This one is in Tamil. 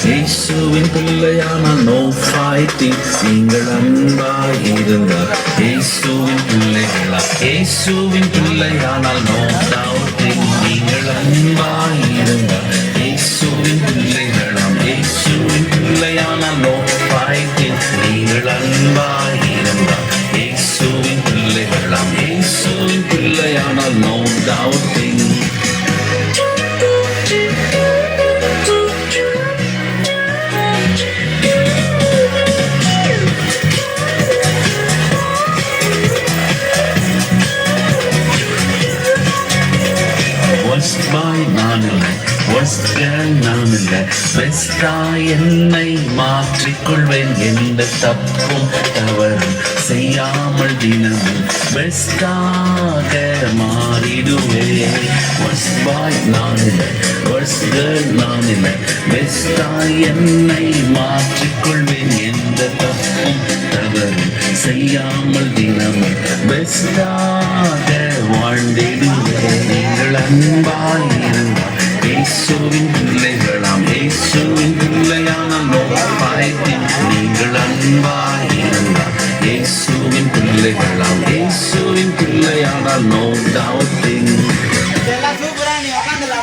இயேசுவின் பிள்ளையானால் no fighting. நீங்கள் அன்பாயிருந்தால் இயேசுவின் பிள்ளைகளா, இயேசுவின் பிள்ளையானால் no doubting. நீங்கள் அன்பாயிருந்தால் இயேசுவின் பிள்ளைகளாம், இயேசுவின் பிள்ளையானால் no fighting. நீங்கள் அன்பாயிருந்தால் இயேசுவின் பிள்ளைகளாம், இயேசுவின் பிள்ளையானால் no doubting. பெஸ்டா என்னை மாற்றிக்கொள்வேன், எந்த தப்பும் தவறும் செய்யாமல் தினமும் பெஸ்டாக மாறிடுவேன். ஒர்ஸ்ட் பாய் நான் இல்லை, ஒர்ஸ்ட் கேர்ள் நான் இல்லை, பெஸ்டா என்னை மாற்றிக்கொள்வேன், எந்த தப்பும் தவறும் செய்யாமல் தினமும் பெஸ்டாக வாழ்ந்திடுவேன். நீங்கள் அன்பாயிருந்தால் இயேசுவின் பிள்ளைகளாம், இயேசுவின் பிள்ளையானால்